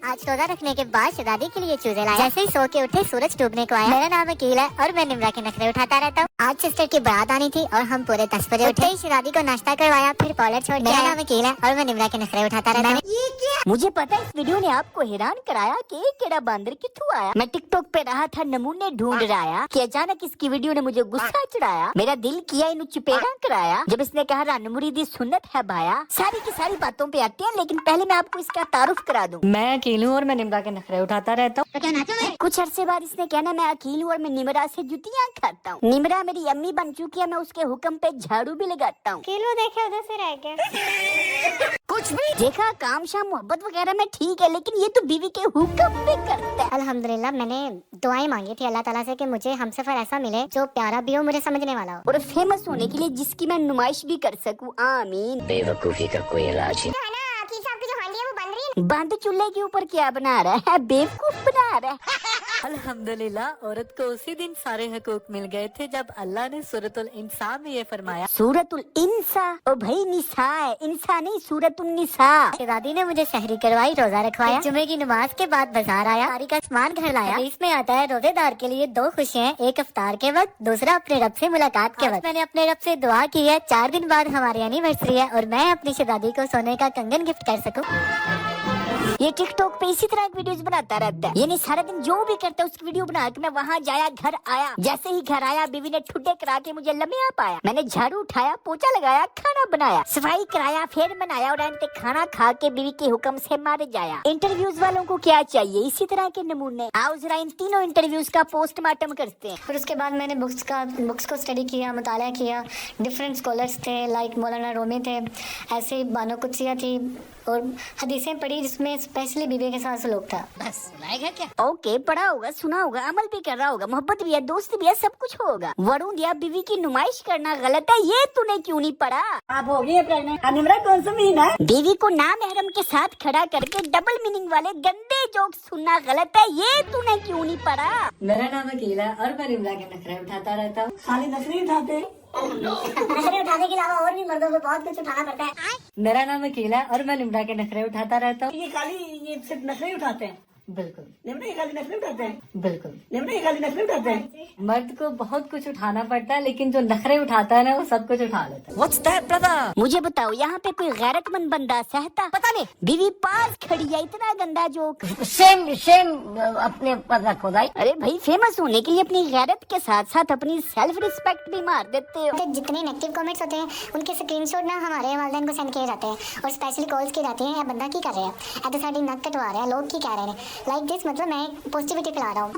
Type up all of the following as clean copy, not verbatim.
आज रोजा रखने के बाद शहजादी के लिए चूजे लाए। जैसे ही सो के उठे सूरज डूबने को आया। मेरा नाम अकील है और मैं निमरा के नखरे उठाता रहता हूँ। आज सिस्टर की बारात आनी थी और हम पूरे 10 बजे उठे ही शहजादी को नाश्ता करवाया, फिर कॉलेज छोड़। मेरा नाम अकील है और मैं निमरा के नखरे उठाता रहता हूँ। ये क्या? मुझे पता है इस वीडियो ने आपको हैरान कराया कि ये केड़ा बंदर किथों आया। मैं टिकटॉक पे रहा था, नमूने ढूंढ रहा कि अचानक इसकी वीडियो ने मुझे गुस्सा चढ़ाया। मेरा दिल किया इन्हें चुपेड़ा कराया जब इसने कहा रन मुरीदी सुन्नत है भाया। सारी की सारी बातों पे आते हैं, लेकिन पहले मैं आपको इसका तारुफ करा दूं। मैं अकील हूँ और मैं निमरा के नखरे उठाता रहता हूँ। तो क्या नाचो मैं? कुछ अरसे बाद इसने कहना मैं अकील हूँ और मैं निमरा से जुतियाँ खाता हूँ। निमरा मेरी अम्मी बन चुकी है, मैं उसके हुक्म पे झाड़ू भी लगाता हूँ। किलो देखे उधर से रह गया। कुछ भी देखा, काम शाम मोहब्बत वगैरह में ठीक है, लेकिन ये तो बीवी के हुक्म पे करता है। अल्हम्दुलिल्लाह मैंने दुआएं मांगी थी अल्लाह ताला से कि मुझे हमसफर ऐसा मिले जो प्यारा भी हो, मुझे समझने वाला हो और फेमस होने के लिए जिसकी मैं नुमाइश भी कर सकूं। आमीन। बेवकूफी का कोई इलाज नहीं। बंद चूल्हे के ऊपर क्या बना रहा है? बेवकूफ बना रहा है। अल्हम्दुलिल्लाह औरत को उसी दिन सारे हकूक मिल गए थे जब अल्लाह ने सूरतुल इंसा में ये फरमाया। सूरतुल इंसा? ओ भाई निसा है, इंसा नहीं, सूरतुल निसा। शहजादी ने मुझे सहरी करवाई, रोजा रखवाया, जुमे की नमाज के बाद बाजार आया, सारी का सामान घर लाया। इसमें आता है रोजेदार के लिए 2 खुशियाँ, एक इफ्तार के वक्त, दूसरा अपने रब से मुलाकात के वक्त। मैंने अपने रब से दुआ की है 4 दिन बाद हमारी एनिवर्सरी है और मैं अपनी शहजादी को सोने का कंगन गिफ्ट कर सकूं। ये टिकटॉक पे इसी तरह की वीडियोस बनाता रहता है। यानी सारा दिन जो भी करता है उसकी वीडियो बना के मैं वहाँ जाया, घर आया। जैसे ही घर आया बीवी ने ठुड्डे करा के मुझे लम्हा पाया। मैंने झाड़ू उठाया, पोछा लगाया, खाना बनाया, सफाई कराया, फिर बनाया और अंत तक खाना खा के बीवी के हुक्म से मारे जाया। इंटरव्यूज वालों को क्या चाहिए? इसी तरह के नमूने। आओ जरा इन तीनों इंटरव्यूज का पोस्टमार्टम करते हैं। फिर उसके बाद मैंने बुक्स को स्टडी किया, मुताला किया। डिफरेंट स्कॉलर्स थे, लाइक मौलाना रूमी थे, ऐसे बानो कुदसिया थी और हदीसें पढ़ी जिसमें स्पेशली बीवी के साथ सलूक था। बस लाएगा क्या? ओके, पढ़ा होगा, सुना होगा, अमल भी कर रहा होगा, मोहब्बत भी है, दोस्ती भी है, सब कुछ होगा। वरुण दिया बीवी की नुमाइश करना गलत है, ये तूने क्यों नहीं पढ़ा? आप हो गई प्रेग्नेंट। निमरा कौन सा महीना है? बीवी को नामहरम के साथ खड़ा करके डबल मीनिंग वाले गंदे जोक सुनना गलत है, ये तूने क्यों नहीं पढ़ा? मेरा नाम अकील है और मैं निमरा के नखरे उठाता रहता हूँ। खाली नखरे उठाते? नखरे उठाने के अलावा और भी मर्दों को बहुत कुछ उठाना पड़ता है। मेरा नाम अकील है और मैं निमरा के नखरे उठाता रहता हूँ। ये खाली ये सिर्फ नखरे उठाते हैं? बिल्कुल निमरा ये खाली नखरे उठाते हैं? बिल्कुल। निमरा ये खाली नखरे उठाते हैं? मर्द को बहुत कुछ उठाना पड़ता है, लेकिन जो नखरे उठाता है ना वो सब कुछ उठा लेता है। What's that, brother? मुझे बताओ यहाँ पे कोई गैरतमंद बंदा सहता? पता नहीं, बीवी पास खड़ी है, इतना गंदा जोक। सेम अपने पर रखो भाई। अरे भाई, फेमस होने के लिए अपनी गैरत के साथ साथ अपनी सेल्फ रिस्पेक्ट भी मार देते हो। जितने नेगेटिव कमेंट्स होते हैं उनके स्क्रीनशॉट ना हमारे वालिदैन को सेंड किए जाते हैं और स्पेशली कॉल्स की जाती हैं, ये बंदा की कर रहे हैं, ऐसे साड़ी नक कटवा रहे हैं, लोग की कह रहे हैं, लाइक दिस, मतलब मैं पॉजिटिविटी फैला रहा हूँ।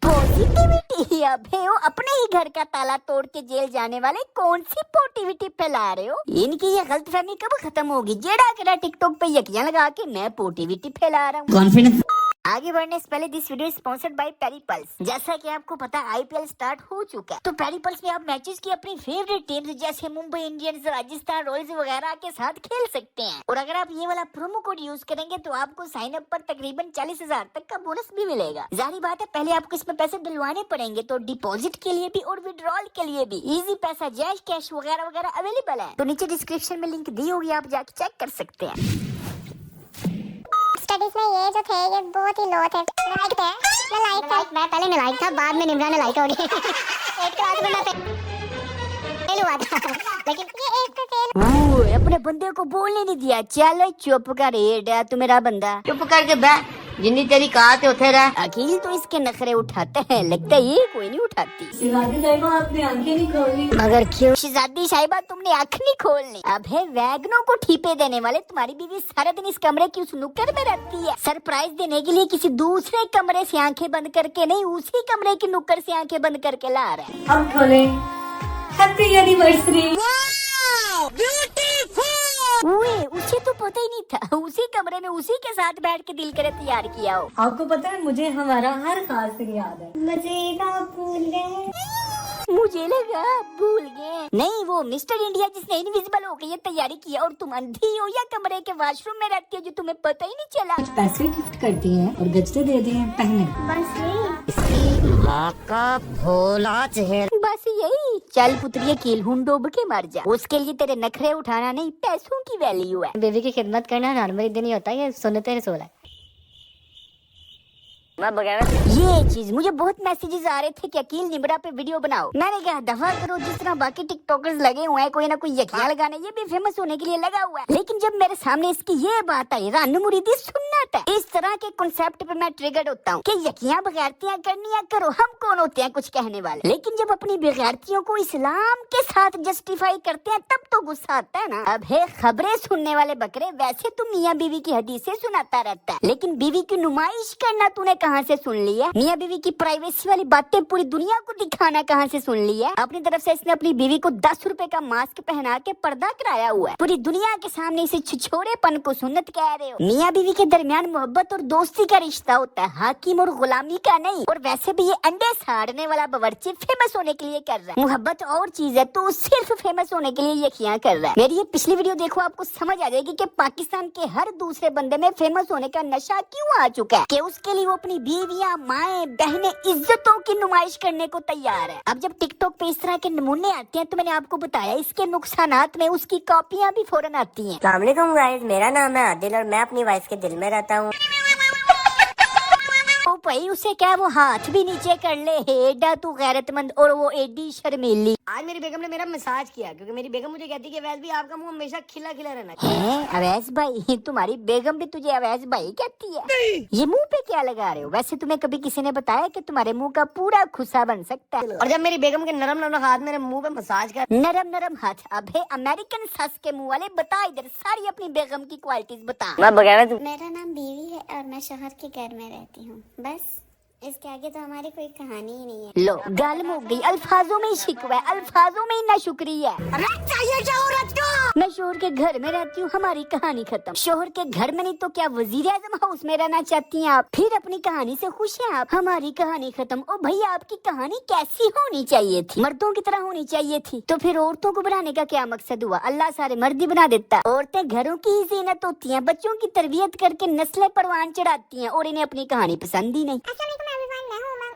पॉजिटिविटी? अबे हो, अपने ही घर का ताला तोड़ के जेल जाने वाले कौन सी पॉजिटिविटी फैला रहे हो? इनकी ये गलतफहमी कब खत्म होगी? जेड़ा करा टिकटॉक पे यकियां लगा के मैं पॉजिटिविटी फैला रहा हूँ। कॉन्फिडेंस। आगे बढ़ने से पहले this video sponsored by Periplus. जैसा कि आपको पता है आईपीएल स्टार्ट हो चुका है, तो पेरीपल्स में आप मैचेस की अपनी फेवरेट टीम्स जैसे मुंबई इंडियंस, राजस्थान रॉयल्स वगैरह के साथ खेल सकते हैं। और अगर आप ये वाला प्रोमो कोड यूज करेंगे तो आपको साइन अप पर तकरीबन 40,000 तक का बोनस भी मिलेगा। जाहिर बात है पहले आपको इसमें पैसे डलवाने पड़ेंगे, तो डिपॉजिट के लिए भी और विड्रॉल के लिए भी इजी पैसा, जैश कैश वगैरह वगैरह अवेलेबल है। तो नीचे डिस्क्रिप्शन में लिंक दी होगी, आप जाके चेक कर सकते हैं। स्टडीज में ये जो थे ये बहुत ही लो थे। मैं पहले नालायक था, बाद में निमरा नालायक हो गई। एक क्लास में मैं फेल हुआ था, लेकिन ये एक पे फेल। अपने बंदे को बोलने नहीं दिया। चलो चुप कर, हेड तू मेरा बंदा। चुप करके बैठ, जिन्नी तेरी कहा उठे रह। अकील तो इसके नखरे उठाते हैं, लगता है ये कोई नहीं उठाती। शहजादी साहिबा आपने आंखें नहीं खोली। मगर क्यों? शहजादी साहिबा तुमने आँख नहीं खोलनी। अब है वैगनों को ठीपे देने वाले तुम्हारी बीवी सारा दिन इस कमरे की उस नुक्कड़ में रहती है। सरप्राइज देने के लिए किसी दूसरे कमरे से आंखें बंद करके नहीं, उसी कमरे की नुक्कड़ से आंखें बंद करके ला रहा है। अब खोले। Happy anniversary. उसे तो पता ही नहीं था, उसी कमरे में उसी के साथ बैठ के दिल करे तैयार किया हो। आपको पता है मुझे हमारा हर खास दिन याद है। मुझे लगा भूल गए। नहीं, वो मिस्टर इंडिया जिसने इनविजिबल होकर ये तैयारी किया, और तुम अंधी हो या कमरे के वॉशरूम में रहती हो जो तुम्हें पता ही नहीं चला। कुछ पैसे गिफ्ट करती हैं और गजरे दे दिए हैं पहने। भोला चेहरा। बस यही। चल पुत्रिया, कील हूं डूब के मर जा। उसके लिए तेरे नखरे उठाना नहीं, पैसों की वैल्यू है। बेबी की खिदमत करना नॉर्मली दिन ही होता है, ये सुन्नत रसूल है। ये चीज मुझे बहुत मैसेजेस आ रहे थे कि अकील निमरा पे वीडियो बनाओ। मैंने कहा दफा करो, जिस तरह बाकी टिकटॉकर्स लगे हुए हैं कोई ना कोई यकिया लगाने, ये भी फेमस होने के लिए लगा हुआ है। लेकिन जब मेरे सामने इसकी ये बात आई, रानू मुरीदी सुन्नत है, इस तरह के कॉन्सेप्ट पे मैं ट्रिगर्ड होता हूँ कि यकियां बगैरतियां करनियां करो, हम कौन होते हैं कुछ कहने वाले। लेकिन जब अपनी बेगैरतियों को इस्लाम के साथ जस्टिफाई करते हैं तब तो गुस्सा आता है ना। अब है खबरें सुनने वाले बकरे, वैसे तो मियाँ बीवी की हदीसें सुनाता रहता है, लेकिन बीवी की नुमाइश करना तूने कहाँ से सुन ली है? मियाँ बीवी की प्राइवेसी वाली बातें पूरी दुनिया को दिखाना कहाँ से सुन ली है? अपनी तरफ से इसने अपनी बीवी को 10 रुपए का मास्क पहना के पर्दा कराया हुआ है। पूरी दुनिया के सामने इसे छिछोरेपन को सुन्नत कह रहे हो। मियाँ बीवी के दरमियान मोहब्बत और दोस्ती का रिश्ता होता है, हाकिम और गुलामी का नहीं। और वैसे भी ये अंडे साड़ने वाला बावर्ची फेमस होने के लिए कर रहा है। मोहब्बत और चीज है तो सिर्फ फेमस होने के लिए यकियां कर रहा है। मेरी ये पिछली वीडियो देखो, आपको समझ आ जाएगी कि पाकिस्तान के हर दूसरे बंदे में फेमस होने का नशा क्यों आ चुका है, कि उसके लिए वो अपनी बीवियां, माएं, बहनें, इज्जतों की नुमाइश करने को तैयार है। अब जब टिकटॉक पे इस तरह के नमूने आते हैं तो मैंने आपको बताया इसके नुकसानात में उसकी कॉपियां भी फौरन आती हैं। अस्सलाम वालेकुम गाइस, मेरा नाम है आदिल और मैं अपनी वाइफ के दिल में रहता हूँ। ओ भाई उसे क्या वो हाथ भी नीचे कर ले, एडा तू गैरतमंद और वो एडी शर्मीली। आज मेरी बेगम ने मेरा मसाज किया क्योंकि मेरी बेगम मुझे कहती है कि अवैस भी आपका मुंह हमेशा खिला खिला रहना चाहिए। है अवैस भाई, तुम्हारी बेगम भी तुझे अवैस भाई कहती है? ये मुंह पे क्या लगा रहे हो? वैसे तुम्हें कभी किसी ने बताया कि तुम्हारे मुंह का पूरा खुसा बन सकता है? और जब मेरी बेगम के नरम नरम हाथ मेरे मुंह पे मसाज कर, नरम नरम हाथ। अब है अमेरिकन सस के मुंह वाले, बता इधर सारी अपनी बेगम की क्वालिटीज बता। मेरा नाम बीवी है और मैं शोहर के घर में रहती हूँ, बस इसके आगे तो हमारी कोई कहानी ही नहीं है। लो गाल मुक गई, अल्फाजों में ही शिकवा है, अल्फाजों में ही ना शुक्रिया। मैं शोहर के घर में रहती हूँ, हमारी कहानी खत्म। शोहर के घर में नहीं तो क्या वजीर आजम हाउस में रहना चाहती हैं आप? फिर अपनी कहानी से खुश हैं आप? हमारी कहानी खत्म। ओ भैया आपकी कहानी कैसी होनी चाहिए थी? मर्दों की तरह होनी चाहिए थी। तो फिर औरतों को बनाने का क्या मकसद हुआ? अल्लाह सारे मर्द ही बना देता। औरतें घरों की ही जीनत होती हैं, बच्चों की तरबियत करके नस्लें परवान चढ़ाती हैं और इन्हें अपनी कहानी पसंद ही नहीं।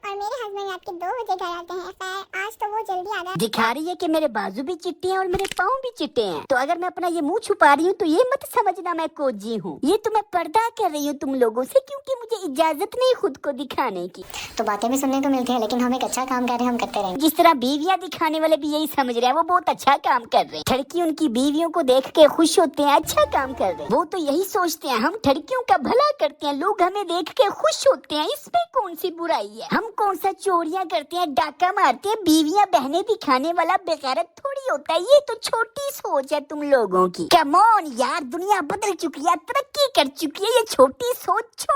और मेरे हस्बैंड रात के 2 बजे घर आते हैं। खैर आज तो वो जल्दी आ गए। दिखा रही है कि मेरे बाजू भी चिट्टे हैं और मेरे पाँव भी चिट्टे हैं, तो अगर मैं अपना ये मुंह छुपा रही हूँ तो ये मत समझना मैं कोजी हूँ। ये तो मैं पर्दा कर रही हूँ तुम लोगों से, क्योंकि मुझे इजाजत नहीं खुद को दिखाने की। तो बातें भी सुनने को मिलती है, लेकिन हम एक अच्छा काम कर रहे हैं, हम करते रहेंगे। जिस तरह बीवियां दिखाने वाले भी यही समझ रहे हैं वो बहुत अच्छा काम कर रहे हैं। ठड़की उनकी बीवियों को देख के खुश होते हैं, अच्छा काम कर रहे हैं। वो तो यही सोचते हैं हम ठड़कियों का भला करते हैं, लोग हमें देख के खुश होते हैं, इसमें कौन सी बुराई है? हम कौन सा चोरियां करते हैं, डाका मारते हैं, बीवियां बहनें दिखाने वाला बेगैरत थोड़ी होता है। ये तो छोटी सोच है तुम लोगों की। कम ऑन यार, दुनिया बदल चुकी है, तरक्की कर चुकी है, ये छोटी सोच छोड़।